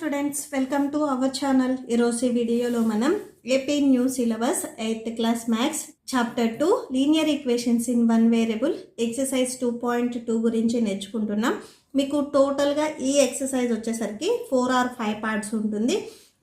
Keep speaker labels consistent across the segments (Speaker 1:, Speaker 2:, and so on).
Speaker 1: Students, welcome to our channel. ఈరోజు వీడియోలో మనం AP new syllabus 8th class maths chapter 2 linear equations in one variable exercise 2.2 గురించి నేర్చుకుంటున్నాం. మీకు టోటల్గా ఈ ఎక్సర్సైజ్ వచ్చేసరికి 4 or 5 పార్ట్స్ ఉంటుంది.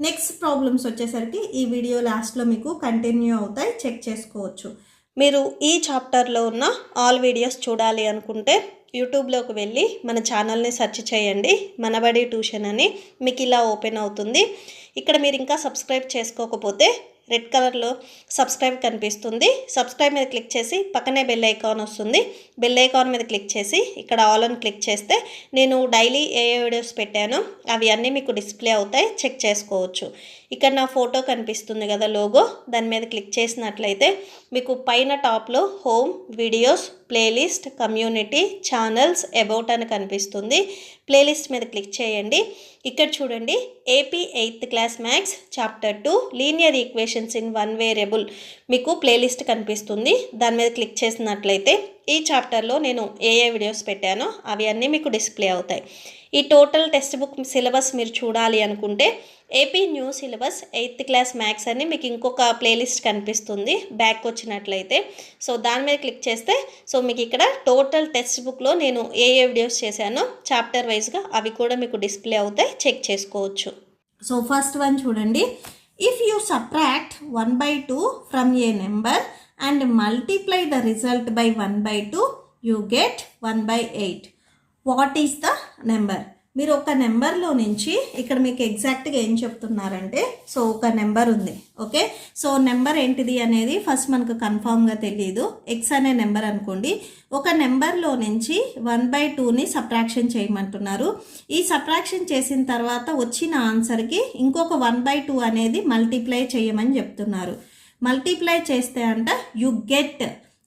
Speaker 1: నెక్స్ట్ ప్రాబ్లమ్స్ వచ్చేసరికి ఈ వీడియో లాస్ట్లో మీకు కంటిన్యూ అవుతాయి, చెక్ చేసుకోవచ్చు. మీరు ఈ చాప్టర్లో ఉన్న ఆల్ వీడియోస్ చూడాలి అనుకుంటే యూట్యూబ్లోకి వెళ్ళి మన ఛానల్ని సెర్చ్ చేయండి, మనబడి ట్యూషన్ అని. మీకు ఇలా ఓపెన్ అవుతుంది. ఇక్కడ మీరు ఇంకా సబ్స్క్రైబ్ చేసుకోకపోతే రెడ్ కలర్లో సబ్స్క్రైబ్ కనిపిస్తుంది. సబ్స్క్రైబ్ మీద క్లిక్ చేసి పక్కనే బెల్ ఐకాన్ వస్తుంది. బెల్ ఐకాన్ మీద క్లిక్ చేసి ఇక్కడ ఆల్ అని క్లిక్ చేస్తే నేను డైలీ ఏ వీడియోస్ పెట్టానో అవి అన్నీ మీకు డిస్ప్లే అవుతాయి, చెక్ చేసుకోవచ్చు. ఇక్కడ నా ఫోటో కనిపిస్తుంది కదా, లోగో, దాని మీద క్లిక్ చేసినట్లయితే మీకు పైన టాప్లో home, videos, playlist, community, channels, about అని కనిపిస్తుంది. ప్లేలిస్ట్ మీద క్లిక్ చేయండి. ఇక్కడ చూడండి, AP 8th class maths chapter 2 linear equations in one variable మీకు ప్లేలిస్ట్ కనిపిస్తుంది. దాని మీద క్లిక్ చేసినట్లయితే ఈ చాప్టర్లో నేను ఏ వీడియోస్ పెట్టానో అవి అన్నీ మీకు డిస్ప్లే అవుతాయి. ఈ టోటల్ టెక్స్ట్ బుక్ సిలబస్ మీరు చూడాలి అనుకుంటే AP new syllabus 8th class maths అని మీకు ఇంకొక ప్లేలిస్ట్ కనిపిస్తుంది బ్యాక్ వచ్చినట్లయితే. సో దాని మీద క్లిక్ చేస్తే మీకు ఇక్కడ టోటల్ టెక్స్ట్ బుక్లో నేను ఏ వీడియోస్ చేశానో చాప్టర్ వైజ్గా అవి కూడా మీకు డిస్ప్లే అవుతాయి, చెక్ చేసుకోవచ్చు. సో ఫస్ట్ వన్ చూడండి, if you subtract 1/2 from A number and multiply the result by 1/2 you get 1/8. What is the number? మీరు ఒక నెంబర్లో నుంచి ఇక్కడ మీకు ఎగ్జాక్ట్గా ఏం చెప్తున్నారంటే, సో ఒక నెంబర్ ఉంది, ఓకే. సో నెంబర్ ఏంటిది అనేది ఫస్ట్ మనకు కన్ఫామ్గా తెలియదు. ఎక్స్ అనే నెంబర్ అనుకోండి. ఒక నెంబర్లో నుంచి 1/2ని సబ్ట్రాక్షన్ చేయమంటున్నారు. ఈ సబ్ట్రాక్షన్ చేసిన తర్వాత వచ్చిన ఆన్సర్కి ఇంకొక 1/2 అనేది మల్టిప్లై చేయమని చెప్తున్నారు. మల్టిప్లై చేస్తే అంట యు గెట్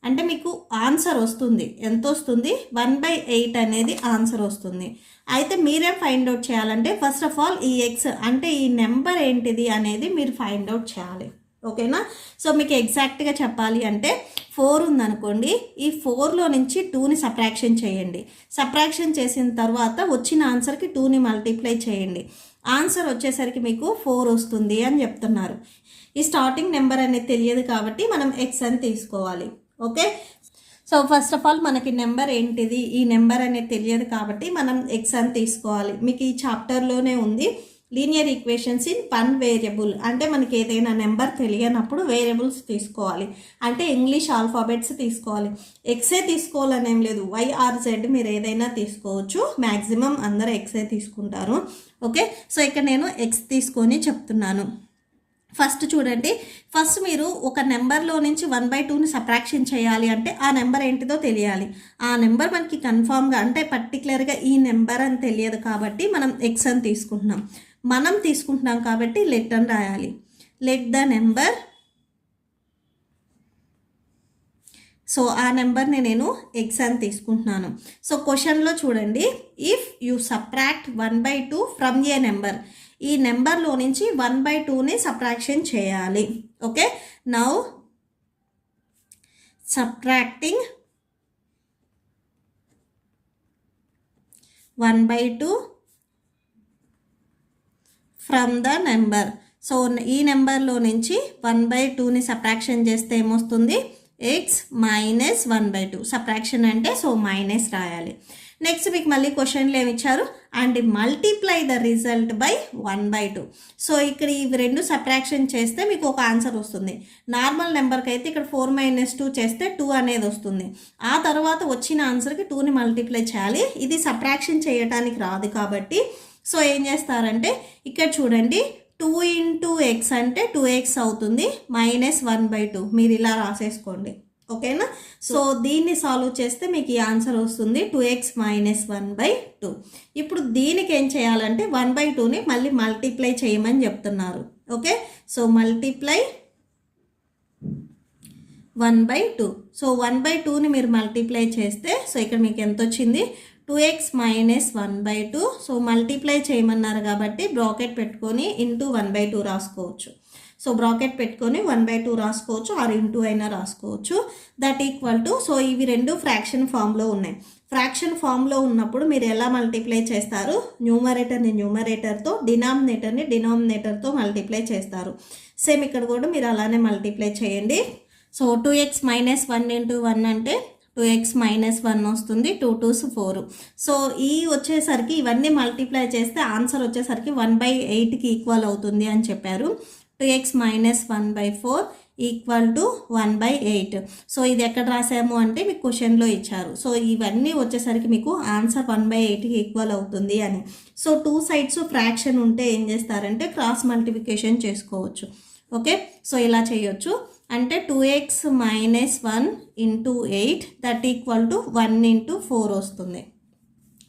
Speaker 1: అంటే మీకు ఆన్సర్ వస్తుంది. ఎంత వస్తుంది? 1/8 అనేది ఆన్సర్ వస్తుంది. అయితే మీరేం ఫైండ్ అవుట్ చేయాలంటే ఫస్ట్ ఆఫ్ ఆల్ ఈ ఎక్స్ అంటే ఈ నెంబర్ ఏంటిది అనేది మీరు ఫైండ్ అవుట్ చేయాలి, ఓకేనా. సో మీకు ఎగ్జాక్ట్గా చెప్పాలి అంటే 4 ఉందనుకోండి, ఈ 4లో నుంచి 2ని సబ్ట్రాక్షన్ చేయండి. సబ్ట్రాక్షన్ చేసిన తర్వాత వచ్చిన ఆన్సర్కి 2ని మల్టిప్లై చేయండి. ఆన్సర్ వచ్చేసరికి మీకు 4 వస్తుంది అని చెప్తున్నారు. ఈ స్టార్టింగ్ నెంబర్ అనేది తెలియదు కాబట్టి మనం ఎక్స్ అని తీసుకోవాలి, okay. So first of all మనకి నెంబర్ ఏంటిది, ఈ నెంబర్ అనేది తెలియదు కాబట్టి మనం ఎక్స్ అని తీసుకోవాలి. మీకు ఈ చాప్టర్లోనే ఉంది linear equations in one variable. అంటే మనకి ఏదైనా నెంబర్ తెలియనప్పుడు వేరియబుల్స్ తీసుకోవాలి, అంటే ఇంగ్లీష్ ఆల్ఫాబెట్స్ తీసుకోవాలి. ఎక్సే తీసుకోవాలని ఏం లేదు, వై ఆర్ జెడ్ మీరు ఏదైనా తీసుకోవచ్చు. మ్యాక్సిమం అందరూ ఎక్సే తీసుకుంటారు, ఓకే. సో ఇక్కడ నేను ఎక్స్ తీసుకొని చెప్తున్నాను. ఫస్ట్ చూడండి, ఫస్ట్ మీరు ఒక నెంబర్లో నుంచి 1/2ని సబ్ట్రాక్షన్ చేయాలి అంటే ఆ నెంబర్ ఏంటిదో తెలియాలి. ఆ నెంబర్ మనకి కన్ఫామ్గా అంటే పర్టికులర్గా ఈ నెంబర్ అని తెలియదు కాబట్టి మనం ఎక్స్ అని తీసుకుంటున్నాం. మనం తీసుకుంటున్నాం కాబట్టి లెట్ అని రాయాలి. లెట్ ద నెంబర్, సో ఆ నెంబర్ని నేను ఎక్స్ అని తీసుకుంటున్నాను. సో క్వశ్చన్లో చూడండి, if you subtract 1/2 from A number, ఈ నెంబర్లో నుంచి 1/2ని సబ్ట్రాక్షన్ చేయాలి, okay. Now subtracting 1/2 from the number. So ఈ నెంబర్లో నుంచి 1/2ని సబ్ట్రాక్షన్ చేస్తే ఏమొస్తుంది? X minus 1/2. సబ్ట్రాక్షన్ అంటే సో మైనస్ రాయాలి. నెక్స్ట్ మీకు మళ్ళీ క్వశ్చన్లు ఏమి ఇచ్చారు, and multiply the result by 1/2. So ఇక్కడ ఇవి రెండు సబ్ట్రాక్షన్ చేస్తే మీకు ఒక ఆన్సర్ వస్తుంది. నార్మల్ నెంబర్కి అయితే ఇక్కడ 4 - 2 చేస్తే 2 అనేది వస్తుంది. ఆ తర్వాత వచ్చిన ఆన్సర్కి 2ని మల్టిప్లై చేయాలి. ఇది సబ్ట్రాక్షన్ చేయడానికి రాదు కాబట్టి సో ఏం చేస్తారంటే ఇక్కడ చూడండి, 2 × x అంటే 2x అవుతుంది, -1/2 మీరు ఇలా రాసేసుకోండి, ఓకేనా. సో దీన్ని సాల్వ్ చేస్తే మీకు ఈ ఆన్సర్ వస్తుంది 2x - 1/2. ఇప్పుడు దీనికి ఏం చేయాలంటే 1/2ని మళ్ళీ మల్టిప్లై చేయమని చెప్తున్నారు, ఓకే. So multiply 1/2. సో 1/2ని మీరు మల్టిప్లై చేస్తే సో ఇక్కడ మీకు ఎంత వచ్చింది? 2x - 1/2. సో మల్టిప్లై చేయమన్నారు కాబట్టి బ్రాకెట్ పెట్టుకొని ఇంటూ 1/2 రాసుకోవచ్చు. సో బ్రాకెట్ పెట్టుకొని 1/2 రాసుకోవచ్చు, ఆర్ ఇంటూ అయినా రాసుకోవచ్చు. దట్ ఈక్వల్ టు, సో ఇవి రెండు ఫ్రాక్షన్ ఫామ్లో ఉన్నాయి. ఫ్రాక్షన్ ఫామ్లో ఉన్నప్పుడు మీరు ఎలా మల్టిప్లై చేస్తారు? న్యూమరేటర్ని న్యూమరేటర్తో, డినామినేటర్ని డినామినేటర్తో మల్టిప్లై చేస్తారు. సేమ్ ఇక్కడ కూడా మీరు అలానే మల్టిప్లై చేయండి. సో 2x - 1 × 1 అంటే 2x - 1 వస్తుంది. 2 2s 4. సో ఈ వచ్చేసరికి ఇవన్నీ మల్టిప్లై చేస్తే ఆన్సర్ వచ్చేసరికి 1/8కి ఈక్వల్ అవుతుంది అని చెప్పారు. 2x - 1/4 equal to 1/8. సో ఇది ఎక్కడ రాసాము అంటే మీకు క్వశ్చన్లో ఇచ్చారు. సో ఇవన్నీ వచ్చేసరికి మీకు ఆన్సర్ 1/8కి ఈక్వల్ అవుతుంది అని. సో 2 సైడ్స్ ఫ్రాక్షన్ ఉంటే ఏం చేస్తారంటే క్రాస్ మల్టిప్లికేషన్ చేసుకోవచ్చు. ఓకే, సో ఇలా చేయొచ్చు. అంటే 2x - 1 × 8 దట్ ఈక్వల్ టు 1 × 4 వస్తుంది.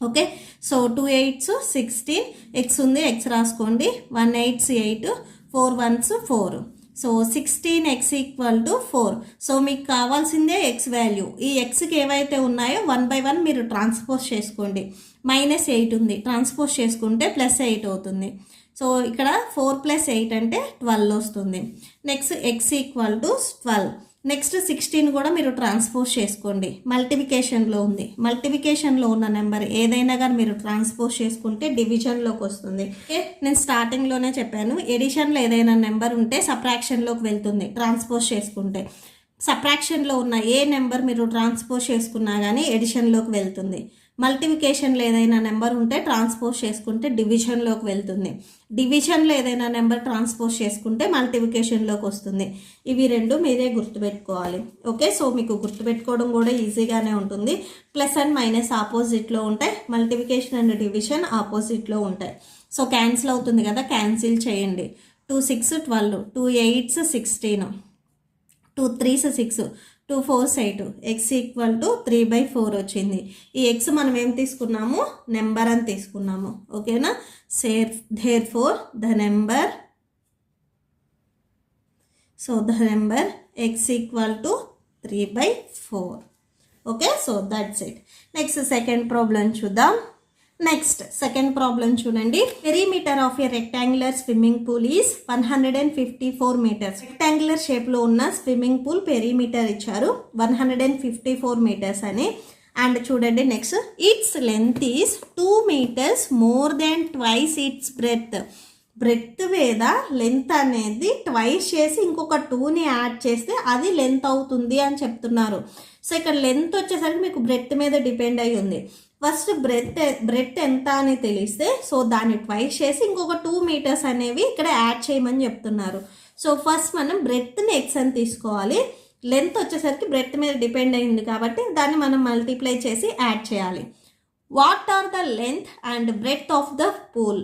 Speaker 1: ఓకే, సో 2 8s 16, x ఉంది, x రాసుకోండి. 1 8s 8, 4 1s 4. So 16x equal to 4. So మీకు కావాల్సిందే x వాల్యూ. ఈ xకి ఏవైతే ఉన్నాయో 1/1 మీరు ట్రాన్స్పోజ్ చేసుకోండి. -8 ఉంది, ట్రాన్స్పోజ్ చేసుకుంటే +8 అవుతుంది. సో ఇక్కడ 4 + 8 అంటే 12 వస్తుంది. Next x equal to 12. Next 16 కూడా మీరు ట్రాన్స్పోజ్ చేసుకోండి. మల్టిప్లికేషన్లో ఉంది, మల్టిప్లికేషన్లో ఉన్న నెంబర్ ఏదైనా కానీ మీరు ట్రాన్స్పోజ్ చేసుకుంటే డివిజన్లోకి వస్తుంది. నేను స్టార్టింగ్లోనే చెప్పాను, ఎడిషన్లో ఏదైనా నెంబర్ ఉంటే సబ్ట్రాక్షన్లోకి వెళ్తుంది ట్రాన్స్పోజ్ చేసుకుంటే. సబ్ట్రాక్షన్లో ఉన్న ఏ నెంబర్ మీరు ట్రాన్స్పోజ్ చేసుకున్నా కానీ ఎడిషన్లోకి వెళ్తుంది. మల్టిప్లికేషన్లో ఏదైనా నెంబర్ ఉంటే ట్రాన్స్పోజ్ చేసుకుంటే డివిజన్లోకి వెళ్తుంది. డివిజన్లో ఏదైనా నెంబర్ ట్రాన్స్పోజ్ చేసుకుంటే మల్టిప్లికేషన్లోకి వస్తుంది. ఇవి రెండు మీరే గుర్తుపెట్టుకోవాలి. ఓకే, సో మీకు గుర్తుపెట్టుకోవడం కూడా ఈజీగానే ఉంటుంది. ప్లస్ అండ్ మైనస్ ఆపోజిట్లో ఉంటాయి, మల్టిప్లికేషన్ అండ్ డివిజన్ ఆపోజిట్లో ఉంటాయి. సో క్యాన్సిల్ అవుతుంది కదా, క్యాన్సిల్ చేయండి. 2 6 12, 2 8s 16, 2 3s 6, 2 4s 8. x equal to 3/4 వచ్చింది. ఈ x మనం ఏం తీసుకున్నాము? నెంబర్ అని తీసుకున్నాము. ఓకేనా? Therefore the number x equal to 3/4. Okay, so that's it. Next second problem చూద్దాం. నెక్స్ట్ సెకండ్ ప్రాబ్లం చూడండి. Perimeter of a rectangular swimming pool is 154 meters. Rectangular షేప్లో ఉన్న స్విమ్మింగ్ పూల్ పెరిమీటర్ ఇచ్చారు 154 meters అని. And చూడండి next, its length is 2 meters more than twice its breadth. Breadth మీద length అనేది twice చేసి ఇంకొక 2ని యాడ్ చేస్తే అది లెంత్ అవుతుంది అని చెప్తున్నారు. సో ఇక్కడ లెంత్ వచ్చేసరికి మీకు బ్రెత్ మీద డిపెండ్ అయి ఉంది. ఫస్ట్ బ్రెత్ ఎంత అని తెలిస్తే సో దాన్ని ట్వైస్ చేసి ఇంకొక 2 meters అనేవి ఇక్కడ యాడ్ చేయమని చెప్తున్నారు. సో ఫస్ట్ మనం బ్రెత్ని ఎక్స్ అని తీసుకోవాలి. లెంత్ వచ్చేసరికి బ్రెత్ మీద డిపెండ్ అయింది కాబట్టి దాన్ని మనం మల్టిప్లై చేసి యాడ్ చేయాలి. What are the length and breadth of the pool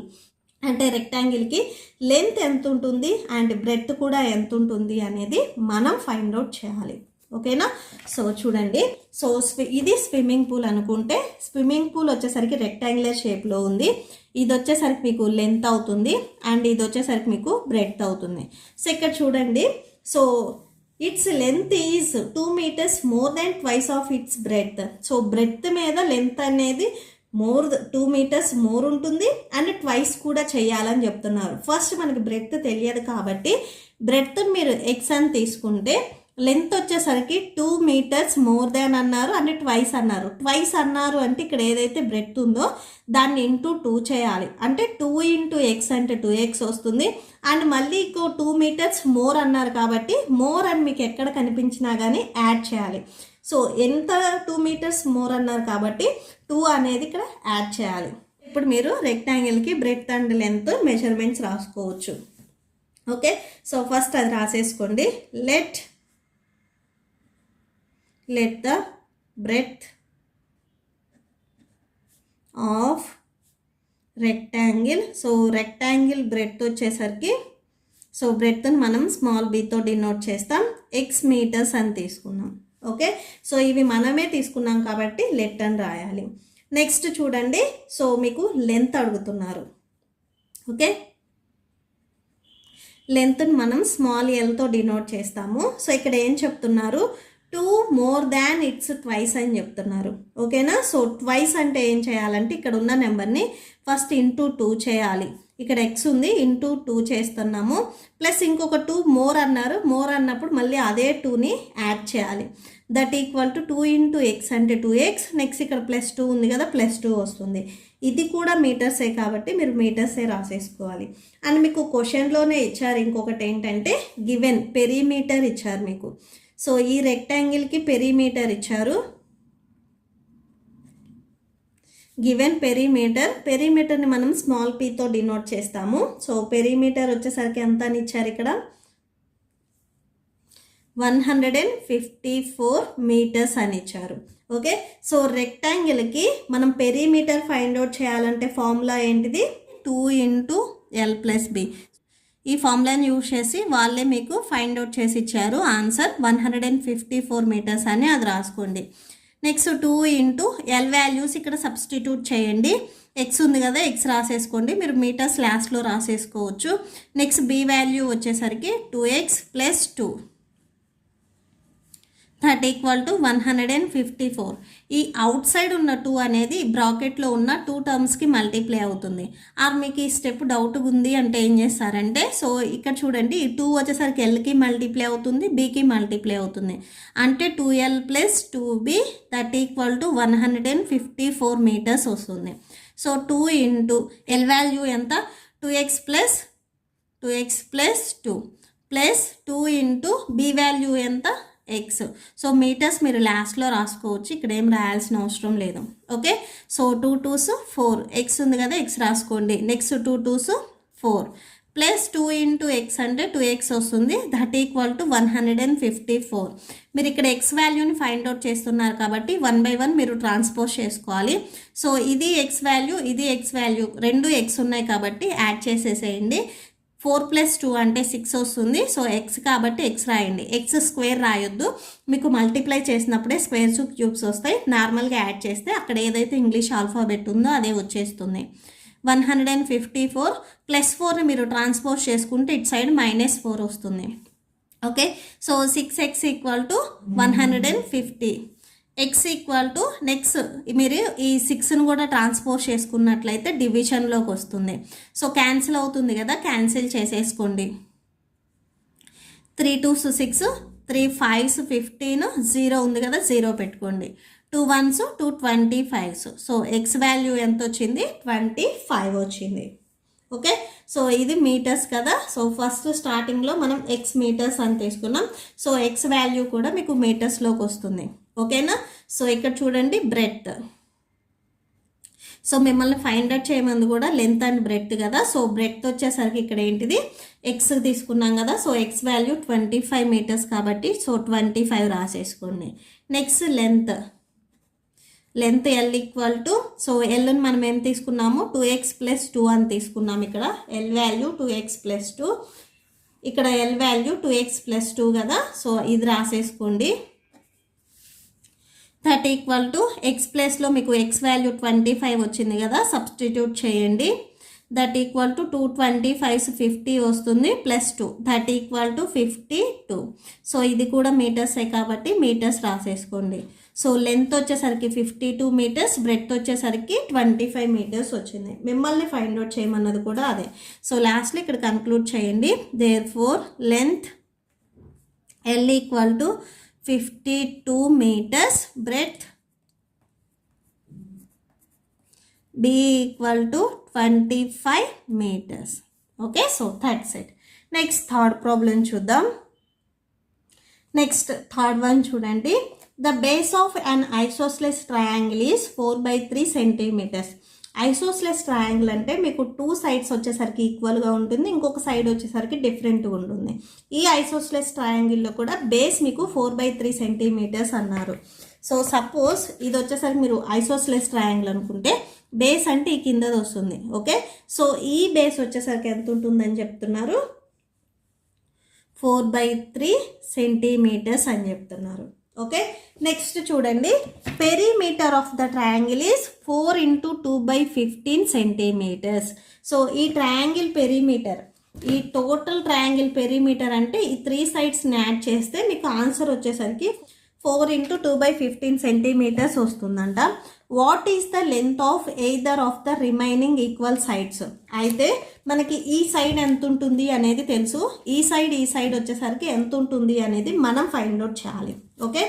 Speaker 1: అంటే రెక్టాంగిల్కి లెంత్ ఎంత ఉంటుంది అండ్ బ్రెత్ కూడా ఎంత ఉంటుంది అనేది మనం ఫైండ్ అవుట్ చేయాలి. ఓకేనా? సో చూడండి, సో ఇది స్విమ్మింగ్ పూల్ అనుకుంటే స్విమ్మింగ్ పూల్ వచ్చేసరికి రెక్టాంగులర్ షేప్లో ఉంది. ఇది వచ్చేసరికి మీకు లెంత్ అవుతుంది అండ్ ఇది వచ్చేసరికి మీకు బ్రెడ్త్ అవుతుంది. సో ఇక్కడ చూడండి, so it's length is 2 meters more than twice of it's breadth. So breadth మీద లెంత్ అనేది 2 meters మోర్ ఉంటుంది అండ్ ట్వైస్ కూడా చేయాలని చెప్తున్నారు. ఫస్ట్ మనకి బ్రెడ్త్ తెలియదు కాబట్టి బ్రెడ్త్ మీరు ఎక్స్ అని తీసుకుంటే లెంత్ వచ్చేసరికి 2 meters మోర్ దాన్ అన్నారు అండ్ ట్వైస్ అన్నారు. ట్వైస్ అన్నారు అంటే ఇక్కడ ఏదైతే బ్రెడ్త్ ఉందో దాన్ని ఇంటూ 2 చేయాలి. అంటే 2 × x అంటే 2x వస్తుంది. అండ్ మళ్ళీ 2 meters మోర్ అన్నారు కాబట్టి మోర్ అని మీకు ఎక్కడ కనిపించినా కానీ యాడ్ చేయాలి. సో ఎంత 2 meters మోర్ అన్నారు కాబట్టి 2 అనేది ఇక్కడ యాడ్ చేయాలి. ఇప్పుడు మీరు రెక్టాంగిల్కి బ్రెడ్త్ అండ్ లెంత్ మెజర్మెంట్స్ రాసుకోవచ్చు. ఓకే, సో ఫస్ట్ అది రాసేసుకోండి. Let the breadth of rectangle. So rectangle breadth వచ్చేసరికి సో బ్రెడ్త్ని మనం స్మాల్ బీతో డినోట్ చేస్తాం. x meters అని తీసుకున్నాం. ఓకే, సో ఇవి మనమే తీసుకున్నాం కాబట్టి లెట్ అని రాయాలి. నెక్స్ట్ చూడండి, సో మీకు లెంత్ అడుగుతున్నారు. ఓకే, లెంత్ని మనం స్మాల్ ఎల్తో డినోట్ చేస్తాము. సో ఇక్కడ ఏం చెప్తున్నారు? 2 more than its ట్వైస్ అని చెప్తున్నారు. ఓకేనా? సో ట్వైస్ అంటే ఏం చేయాలంటే ఇక్కడ ఉన్న నెంబర్ని ఫస్ట్ ఇంటూ 2 చేయాలి. ఇక్కడ ఎక్స్ ఉంది ఇంటూ 2 చేస్తున్నాము, ప్లస్ ఇంకొక 2 మోర్ అన్నారు. మోర్ అన్నప్పుడు మళ్ళీ అదే 2ని యాడ్ చేయాలి. That equal to 2 into X అంటే 2x. నెక్స్ట్ ఇక్కడ ప్లస్ 2 ఉంది కదా, ప్లస్ 2 వస్తుంది. ఇది కూడా మీటర్సే కాబట్టి మీరు మీటర్సే రాసేసుకోవాలి. అండ్ మీకు క్వశ్చన్లోనే ఇచ్చారు ఇంకొకటి ఏంటంటే గివెన్ పెరిమీటర్ ఇచ్చారు మీకు. సో ఈ రెక్టాంగిల్కి పెరిమీటర్ ఇచ్చారు. గివెన్ పెరిమీటర్ని మనం స్మాల్ పీతో డినోట్ చేస్తాము. సో పెరిమీటర్ వచ్చేసరికి ఎంత అని ఇచ్చారు ఇక్కడ 154 మీటర్స్ అని ఇచ్చారు. ఓకే, సో రెక్టాంగిల్కి మనం పెరిమీటర్ ఫైండ్ అవుట్ చేయాలంటే ఫార్ములా ఏంటిది 2 ఇంటూ ఎల్ ప్లస్ బి. ఈ ఫార్ములాని యూజ్ చేసి వాళ్ళే మీకు ఫైండ్ అవుట్ చేసి ఇచ్చారు. ఆన్సర్ 154 మీటర్స్ అని అది రాసుకోండి. నెక్స్ట్ 2 ఇంటూ ఎల్ వాల్యూస్ ఇక్కడ సబ్స్టిట్యూట్ చేయండి. ఎక్స్ ఉంది కదా, ఎక్స్ రాసేసుకోండి. మీరు మీటర్స్ లాస్ట్లో రాసేసుకోవచ్చు. నెక్స్ట్ బి వాల్యూ వచ్చేసరికి 2x plus 2 that equal to 154. ఈ అవుట్ సైడ్ ఉన్న 2 అనేది బ్రాకెట్లో ఉన్న 2 టర్మ్స్కి మల్టిప్లై అవుతుంది. ఆర్ మీకు ఈ స్టెప్ డౌట్ ఉంది అంటే ఏం చేస్తారంటే, సో ఇక్కడ చూడండి ఈ 2 వచ్చేసరికి ఎల్కి మల్టిప్లై అవుతుంది, బీకి మల్టిప్లై అవుతుంది. అంటే 2l plus 2b that equal to 154 metres వస్తుంది. సో 2 ఇంటూ ఎల్ వాల్యూ ఎంత 2x plus 2 plus 2 into B value ఎంత ఎక్స్. సో మీటర్స్ మీరు లాస్ట్లో రాసుకోవచ్చు, ఇక్కడ ఏం రాయాల్సిన అవసరం లేదు. ఓకే, సో 2 2s 4, ఎక్స్ ఉంది కదా ఎక్స్ రాసుకోండి. Next 2 2s 4 plus 2 into X అంటే 2x వస్తుంది. That equal to 154. మీరు ఇక్కడ ఎక్స్ వాల్యూని ఫైండ్ అవుట్ చేస్తున్నారు కాబట్టి 1 by 1 మీరు ట్రాన్స్పోజ్ చేసుకోవాలి. సో ఇది ఎక్స్ వాల్యూ, ఇది ఎక్స్ వాల్యూ, రెండు ఎక్స్ ఉన్నాయి కాబట్టి యాడ్ చేసేసేయండి. 4 ప్లస్ 2 అంటే 6 వస్తుంది. సో ఎక్స్ కాబట్టి ఎక్స్ రాయండి, ఎక్స్ స్క్వేర్ రాయొద్దు. మీకు మల్టిప్లై చేసినప్పుడే స్క్వేర్స్ క్యూబ్స్ వస్తాయి. నార్మల్గా యాడ్ చేస్తే అక్కడ ఏదైతే ఇంగ్లీష్ ఆల్ఫాబెట్ ఉందో అదే వచ్చేస్తుంది. 154 ప్లస్ 4ని మీరు ట్రాన్స్పోజ్ చేసుకుంటే ఇటు సైడ్ -4 వస్తుంది. Okay, so 6x equal to 150. X equal to next మీరు ఈ 6ను కూడా ట్రాన్స్పోజ్ చేసుకున్నట్లయితే డివిజన్లోకి వస్తుంది. సో క్యాన్సిల్ అవుతుంది కదా, క్యాన్సిల్ చేసేసుకోండి. 3 2s 6, 3 5s 15, 0 ఉంది కదా 0 పెట్టుకోండి. 2 1s 2 25s. So x value ఎంత వచ్చింది 25 వచ్చింది. ఓకే, సో ఇది మీటర్స్ కదా. సో ఫస్ట్ స్టార్టింగ్లో మనం ఎక్స్ మీటర్స్ అని తీసుకున్నాం. సో ఎక్స్ వాల్యూ కూడా మీకు మీటర్స్లోకి వస్తుంది. ఓకేనా, సో ఇక్కడ చూడండి బ్రెడ్త్. సో మిమ్మల్ని ఫైండ్ అవుట్ చేయమంది కూడా లెంత్ అండ్ బ్రెడ్త్ కదా. సో బ్రెడ్త్ వచ్చేసరికి ఇక్కడ ఏంటిది ఎక్స్ తీసుకున్నాం కదా. సో ఎక్స్ వాల్యూ 25 మీటర్స్ కాబట్టి సో 25 రాసేసుకోండి. Next length L equal to, so ఎల్ని మనం ఏం తీసుకున్నాము 2x ప్లస్ 2 అని తీసుకున్నాం. ఇక్కడ ఎల్ వాల్యూ 2x ప్లస్ 2, ఇక్కడ ఎల్ వాల్యూ 2x ప్లస్ 2 కదా. సో ఇది రాసేసుకోండి. దట్ ఈక్వల్ టు ఎక్స్ ప్లేస్లో మీకు ఎక్స్ వాల్యూ 25 వచ్చింది కదా, సబ్స్టిట్యూట్ చేయండి. దట్ ఈక్వల్ టు 2 25s 50 వస్తుంది plus 2 that equal to 52. So ఇది కూడా మీటర్సే కాబట్టి మీటర్స్ రాసేసుకోండి. సో లెంత్ వచ్చేసరికి 52 మీటర్స్, బ్రెడ్త్ వచ్చేసరికి 25 మీటర్స్ వచ్చింది. మిమ్మల్ని ఫైండ్ అవుట్ చేయమన్నది కూడా అదే. సో లాస్ట్లో ఇక్కడ కన్క్లూడ్ చేయండి. Therefore length L equal to 52 meters, breadth B equal to 25 meters. Okay, so that's it. Next third problem చూద్దాం. Next third one చూడండి. The base of an isosceles triangle is 4/3 centimeters. Isosceles triangle అంటే మీకు 2 sides వచ్చేసరికి ఈక్వల్గా ఉంటుంది, ఇంకొక side వచ్చేసరికి డిఫరెంట్గా ఉంటుంది. ఈ ఐసోస్లెస్ ట్రయాంగిల్లో కూడా బేస్ మీకు 4/3 సెంటీమీటర్స్ అన్నారు. సో సపోజ్ ఇది వచ్చేసరికి మీరు ఐసోస్లెస్ ట్రయాంగిల్ అనుకుంటే బేస్ అంటే ఈ కిందది వస్తుంది. ఓకే, సో ఈ బేస్ వచ్చేసరికి ఎంత ఉంటుందని చెప్తున్నారు 4/3 సెంటీమీటర్స్ అని చెప్తున్నారు. ఓకే, నెక్స్ట్ చూడండి perimeter of the triangle is 4 into 2/15 centimetres. So ఈ ట్రయాంగిల్ పెరిమీటర్, ఈ టోటల్ ట్రయాంగిల్ పెరిమీటర్ అంటే ఈ 3 sides-ని యాడ్ చేస్తే మీకు ఆన్సర్ వచ్చేసరికి 4 into 2/15 సెంటీమీటర్స్ వస్తుందంట. What is the length of either of the remaining equal sides. అయితే మనకి ఈ సైడ్ ఎంత ఉంటుంది అనేది తెలుసు, ఈ సైడ్ వచ్చేసరికి ఎంత ఉంటుంది అనేది మనం ఫైండ్ అవుట్ చేయాలి. ఓకే,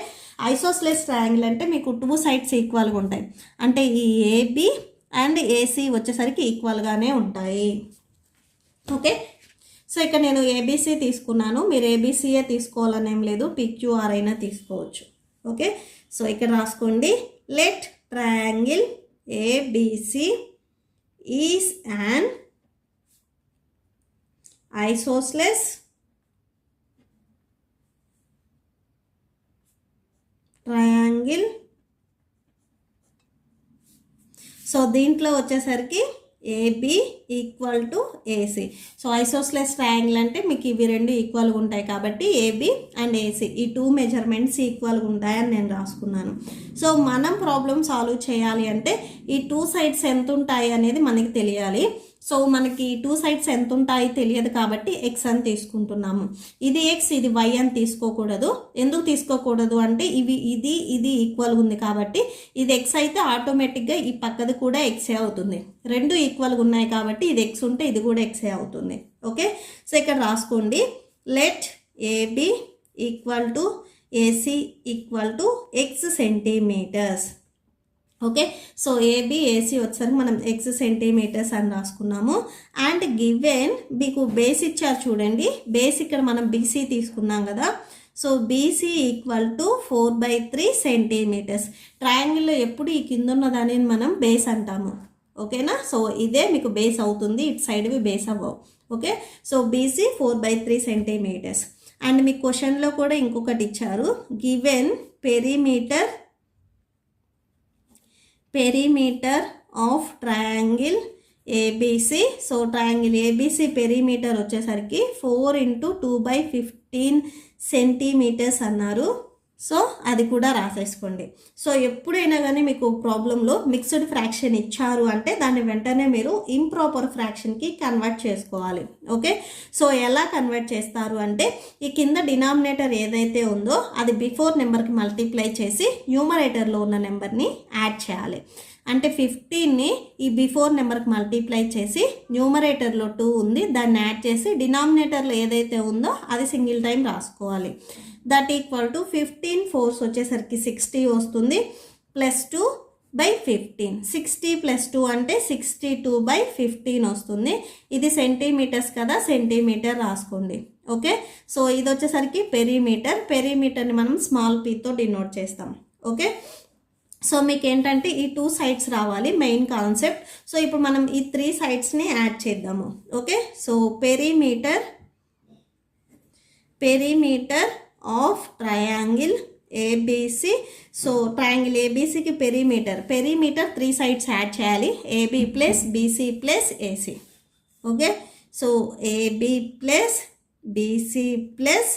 Speaker 1: ఐసోస్లెస్ ట్రయాంగిల్ అంటే మీకు 2 సైడ్స్ ఈక్వల్గా ఉంటాయి, అంటే ఈ ఏబి అండ్ ఏసీ వచ్చేసరికి ఈక్వల్గానే ఉంటాయి. ఓకే, సో ఇక్కడ నేను ఏబీసీ తీసుకున్నాను, మీరు ఏబీసీఏ తీసుకోవాలని ఏం లేదు, పిక్యూఆర్ అయినా తీసుకోవచ్చు. ఓకే, సో ఇక్కడ రాసుకోండి, let triangle ABC is an isosceles triangle. So దీంట్లో వచ్చేసరికి AB equal to AC. So isosceles triangle అంటే మీకు ఇవి రెండు ఈక్వల్గా ఉంటాయి కాబట్టి ఏబి అండ్ ఏసీ ఈ 2 మెజర్మెంట్స్ ఈక్వల్గా ఉంటాయని నేను రాసుకున్నాను. సో మనం ప్రాబ్లం సాల్వ్ చేయాలి అంటే ఈ 2 సైడ్స్ ఎంత ఉంటాయి అనేది మనకి తెలియాలి. సో మనకి 2 సైడ్స్ ఎంత ఉంటాయి తెలియదు కాబట్టి ఎక్స్ అని తీసుకుంటున్నాము. ఇది ఎక్స్, ఇది వై అని తీసుకోకూడదు. ఎందుకు తీసుకోకూడదు అంటే ఇది ఈక్వల్గా ఉంది కాబట్టి ఇది ఎక్స్ అయితే ఆటోమేటిక్గా ఈ పక్కది కూడా ఎక్సే అవుతుంది. రెండు ఈక్వల్గా ఉన్నాయి కాబట్టి ఇది ఎక్స్ ఉంటే ఇది కూడా ఎక్సే అవుతుంది. ఓకే, సో ఇక్కడ రాసుకోండి, let AB equal to AC equal to x centimeters. Okay, so AB AC వచ్చేసరికి మనం ఎక్స్ సెంటీమీటర్స్ అని రాసుకున్నాము. అండ్ గివెన్ మీకు బేస్ ఇచ్చారు చూడండి, బేస్ ఇక్కడ మనం బీసీ తీసుకున్నాం కదా. So BC equal to 4/3 centimeters. ట్రయాంగిల్లో ఎప్పుడు ఈ కింద ఉన్న దానిని మనం బేస్ అంటాము. ఓకేనా, సో ఇదే మీకు బేస్ అవుతుంది, ఇటు సైడ్వి బేస్ అవ్వవు. Okay, so BC 4/3 centimetres. And మీకు క్వశ్చన్లో కూడా ఇంకొకటి ఇచ్చారు, given perimeter of triangle ABC. So triangle ABC perimeter వచ్చేసరికి 4 × 2/15 సెంటీమీటర్స్ అన్నారు. సో అది కూడా రాసేసుకోండి. సో ఎప్పుడైనా కానీ మీకు ప్రాబ్లంలో మిక్స్డ్ ఫ్రాక్షన్ ఇచ్చారు అంటే దాన్ని వెంటనే మీరు ఇంప్రాపర్ ఫ్రాక్షన్కి కన్వర్ట్ చేసుకోవాలి. ఓకే, సో ఎలా కన్వర్ట్ చేస్తారు అంటే ఈ కింద డినామినేటర్ ఏదైతే ఉందో అది బిఫోర్ నెంబర్కి మల్టిప్లై చేసి న్యూమరేటర్లో ఉన్న నెంబర్ని యాడ్ చేయాలి. అంటే 15ని ఈ బిఫోర్ నెంబర్కి మల్టిప్లై చేసి న్యూమరేటర్లో 2 ఉంది దాన్ని యాడ్ చేసి డినామినేటర్లో ఏదైతే ఉందో అది సింగిల్ టైం రాసుకోవాలి. దట్ ఈక్వల్ టు 15 4 వచ్చేసరికి 60 వస్తుంది, +2/15. 60 + 2 అంటే 62/15 వస్తుంది. ఇది సెంటీమీటర్స్ కదా, సెంటీమీటర్ రాసుకోండి. ఓకే, సో ఇది వచ్చేసరికి పెరిమీటర్ని మనం స్మాల్ పీతో డినోట్ చేస్తాం. ఓకే, సో మీకు ఏంటంటే ఈ 2 సైడ్స్ రావాలి మెయిన్ కాన్సెప్ట్. సో ఇప్పుడు మనం ఈ 3 సైడ్స్ని యాడ్ చేద్దాము. Okay, so perimeter of triangle ABC. So triangle ఏబీసీకి పెరిమీటర్ 3 సైడ్స్ యాడ్ చేయాలి, AB plus BC plus AC. Okay, so AB plus BC plus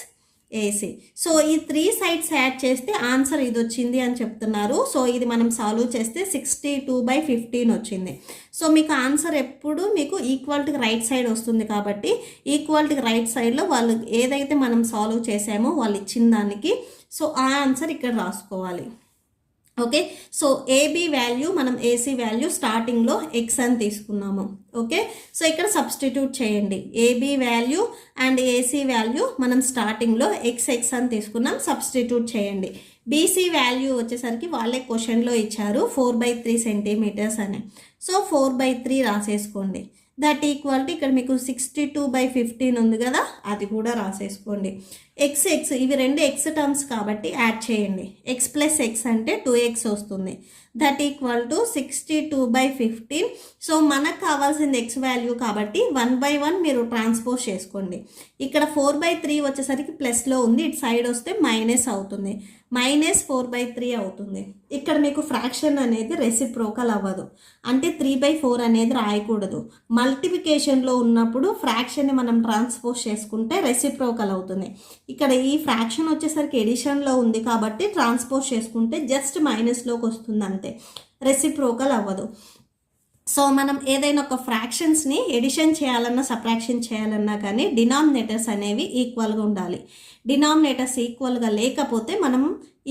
Speaker 1: AC. So ఈ 3 సైడ్స్ యాడ్ చేస్తే ఆన్సర్ ఇది వచ్చింది అని చెప్తున్నారు. సో ఇది మనం సాల్వ్ చేస్తే 62/15 వచ్చింది. సో మీకు ఆన్సర్ ఎప్పుడు మీకు ఈక్వాలిటీకి రైట్ సైడ్ వస్తుంది కాబట్టి ఈక్వాలిటీకి రైట్ సైడ్లో వాళ్ళు ఏదైతే మనం సాల్వ్ చేసామో వాళ్ళు ఇచ్చిన దానికి సో ఆ ఆన్సర్ ఇక్కడ రాసుకోవాలి. ఓకే, సో ఏబీ వాల్యూ మనం ఏసీ వాల్యూ స్టార్టింగ్లో ఎక్స్ అని తీసుకున్నాము. ఓకే, సో ఇక్కడ సబ్స్టిట్యూట్ చేయండి, AB value and AC value మనం స్టార్టింగ్లో ఎక్స్ అని తీసుకున్నాం, సబ్స్టిట్యూట్ చేయండి. బీసీ వాల్యూ వచ్చేసరికి వాళ్ళే క్వశ్చన్లో ఇచ్చారు 4/3 సెంటీమీటర్స్ అని. సో 4/3 రాసేసుకోండి. దట్ ఈక్వల్ టు ఇక్కడ మీకు 62/15 ఉంది కదా, అది కూడా రాసేసుకోండి. ఎక్స్ ఇవి రెండు ఎక్స్ టర్మ్స్ కాబట్టి యాడ్ చేయండి. ఎక్స్ ప్లస్ ఎక్స్ అంటే 2x వస్తుంది. That equal to 62/15. సో మనకు కావాల్సింది ఎక్స్ వాల్యూ కాబట్టి 1/1 మీరు ట్రాన్స్పోజ్ చేసుకోండి. ఇక్కడ 4/3 వచ్చేసరికి ప్లస్లో ఉంది, ఇటు సైడ్ వస్తే మైనస్ అవుతుంది, -4/3 అవుతుంది. ఇక్కడ మీకు ఫ్రాక్షన్ అనేది రెసిప్రోకల్ అవ్వదు, అంటే 3/4 అనేది రాయకూడదు. మల్టిప్లికేషన్లో ఉన్నప్పుడు ఫ్రాక్షన్ని మనం ట్రాన్స్పోజ్ చేసుకుంటే రెసిప్రోకల్ అవుతుంది. ఇక్కడ ఈ ఫ్రాక్షన్ వచ్చేసరికి ఎడిషన్లో ఉంది కాబట్టి ట్రాన్స్పోజ్ చేసుకుంటే జస్ట్ మైనస్లోకి వస్తుంది అంతే, రెసిప్రోకల్ అవ్వదు. సో మనం ఏదైనా ఒక ఫ్రాక్షన్స్ని ఎడిషన్ చేయాలన్నా సబ్ట్రాక్షన్ చేయాలన్నా కానీ డినామినేటర్స్ అనేవి ఈక్వల్గా ఉండాలి. డినామినేటర్స్ ఈక్వల్గా లేకపోతే మనం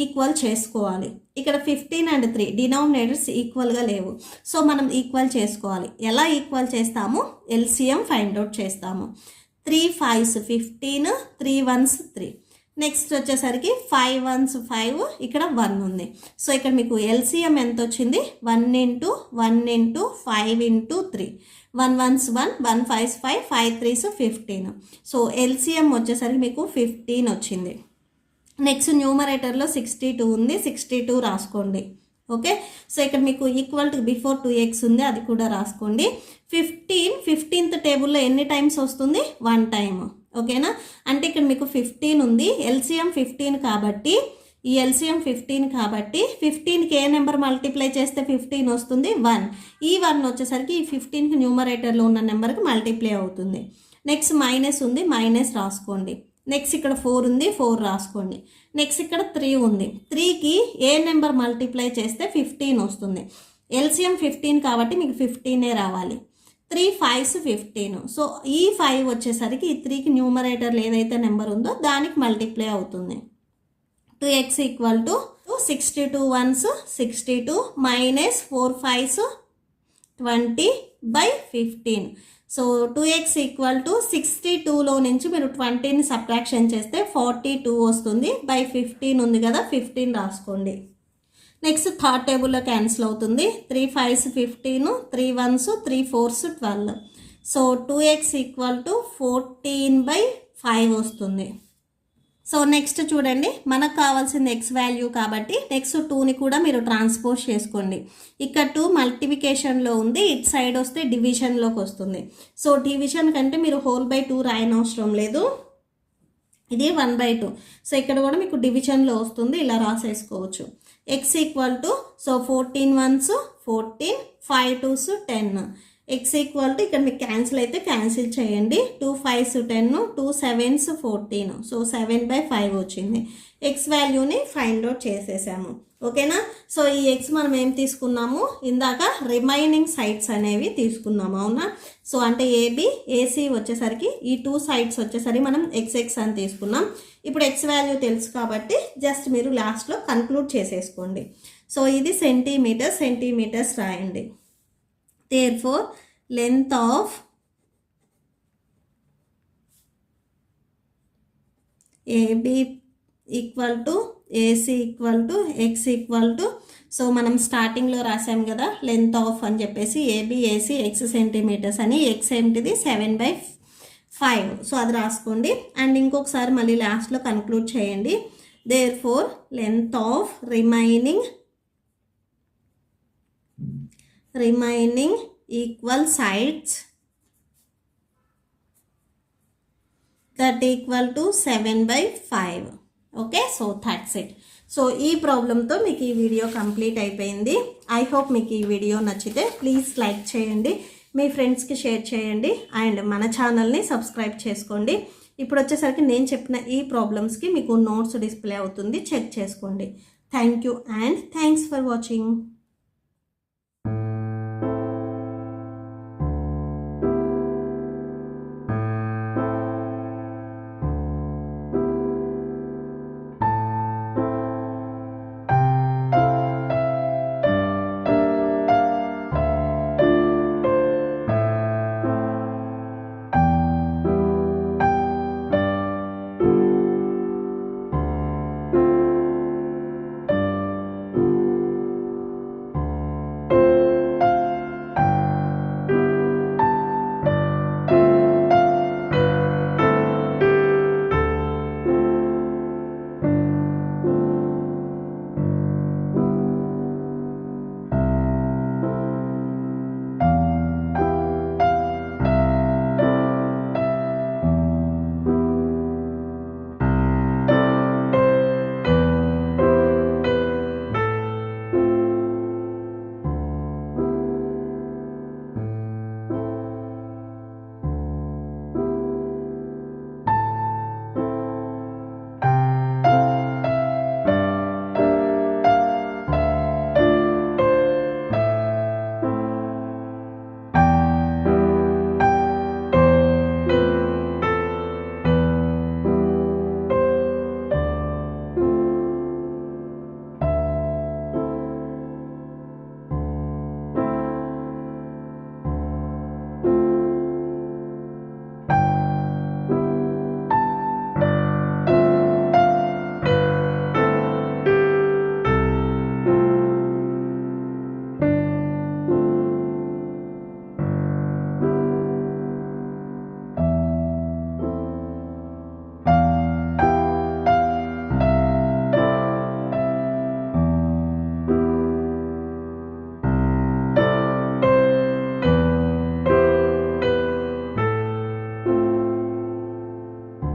Speaker 1: ఈక్వల్ చేసుకోవాలి. ఇక్కడ 15 and 3 డినామినేటర్స్ ఈక్వల్గా లేవు. సో మనం ఈక్వల్ చేసుకోవాలి. ఎలా ఈక్వల్ చేస్తాము? ఎల్సిఎం ఫైండ్ అవుట్ చేస్తాము. 3 5s 15, 3 1s 3. నెక్స్ట్ వచ్చేసరికి 5 1s 5, ఇక్కడ 1 ఉంది. సో ఇక్కడ మీకు ఎల్సిఎం ఎంత వచ్చింది? 1 into 1 into 5 into 3. 1 1s 1, 1 5s 5, 5 3s 15. So LCM వచ్చేసరికి మీకు 15 వచ్చింది. నెక్స్ట్ న్యూమరేటర్లో 62 ఉంది, 62 రాసుకోండి. ఓకే, సో ఇక్కడ మీకు ఈక్వల్ టు బిఫోర్ 2x ఉంది, అది కూడా రాసుకోండి. 15th టేబుల్లో ఎన్ని టైమ్స్ వస్తుంది? 1 టైమ్. ఓకేనా, అంటే ఇక్కడ మీకు 15 ఉంది, ఎల్సిఎం 15 కాబట్టి ఈ ఎల్సిఎం 15 కాబట్టి 15కి ఏ నెంబర్ మల్టిప్లై చేస్తే 15 వస్తుంది? 1. ఈ 1 వచ్చేసరికి ఈ 15కి న్యూమరేటర్లో ఉన్న నెంబర్కి మల్టిప్లై అవుతుంది. నెక్స్ట్ మైనస్ ఉంది, మైనస్ రాసుకోండి. నెక్స్ట్ ఇక్కడ 4 ఉంది, 4 రాసుకోండి. నెక్స్ట్ ఇక్కడ 3 ఉంది, 3కి ఏ నెంబర్ మల్టిప్లై చేస్తే 15 వస్తుంది? ఎల్సిఎం 15 కాబట్టి మీకు 15 రావాలి. 3 5s 15. సో ఈ 5 వచ్చేసరికి ఈ 3కి న్యూమరేటర్లో ఏదైతే నెంబర్ ఉందో దానికి మల్టిప్లై అవుతుంది. 2x equal to 62 1s 62 minus 4 5s 20/15. So 2x equal to 62లో నుంచి మీరు 20ని సబ్ట్రాక్షన్ చేస్తే 42 వస్తుంది. బై 15 ఉంది కదా, 15 రాసుకోండి. నెక్స్ట్ థర్డ్ టేబుల్లో క్యాన్సిల్ అవుతుంది. 3 5s 15, 3 1s 3 4s 12. So 2x equal to 14/5 వస్తుంది. సో నెక్స్ట్ చూడండి, మనకు కావాల్సింది x వాల్యూ కాబట్టి నెక్స్ట్ 2ని కూడా మీరు ట్రాన్స్పోజ్ చేసుకోండి. ఇక్కడ 2 మల్టిప్లికేషన్లో ఉంది, ఇటు సైడ్ వస్తే డివిజన్లోకి వస్తుంది. సో డివిజన్ కంటే మీరు హోల్ బై 2 రాయనవసరం లేదు, ఇది 1/2. సో ఇక్కడ కూడా మీకు డివిజన్లో వస్తుంది, ఇలా రాసేసుకోవచ్చు. x equal to so 14 1s 14, 5 2s 10. x equal to ఇక్కడ మీకు క్యాన్సిల్ అయితే క్యాన్సిల్ చేయండి. 2 5s 10, 2 7s 14. సో 7/5 వచ్చింది. x వాల్యూని ఫైండ్ అవుట్ చేసేసాము. ఓకేనా, సో ఈ x మనం ఏం తీసుకున్నాము? ఇందాక రిమైనింగ్ సైడ్స్ అనేవి తీసుకున్నాము, అవునా? సో అంటే ఏబి ఏసీ వచ్చేసరికి ఈ 2 సైడ్స్ వచ్చేసరికి మనం xx అని తీసుకున్నాం. ఇప్పుడు x వాల్యూ తెలుసు కాబట్టి జస్ట్ మీరు లాస్ట్లో కన్క్లూడ్ చేసేసుకోండి. సో ఇది సెంటీమీటర్స్ రాయండి. Therefore, length of AB equal to AC equal to x equal to, so మనం స్టార్టింగ్లో రాసాం కదా లెంత్ ఆఫ్ అని చెప్పేసి ఏబి ఏసీ x సెంటీమీటర్స్ అని, x ఏంటిది 7/5. సో అది రాసుకోండి. అండ్ ఇంకొకసారి మళ్ళీ లాస్ట్లో కన్క్లూడ్ చేయండి. Therefore, length of remaining equal sides that equal to 7/5. Okay, so that's it. So ఈ ప్రాబ్లంతో మీకు ఈ వీడియో కంప్లీట్ అయిపోయింది. ఐ హోప్ మీకు ఈ వీడియో నచ్చితే ప్లీజ్ లైక్ చేయండి, మీ ఫ్రెండ్స్కి షేర్ చేయండి, అండ్ మన ఛానల్ని సబ్స్క్రైబ్ చేసుకోండి. ఇప్పుడు వచ్చేసరికి నేను చెప్పిన ఈ ప్రాబ్లమ్స్కి మీకు నోట్స్ డిస్ప్లే అవుతుంది, చెక్ చేసుకోండి. Thank you and thanks for watching.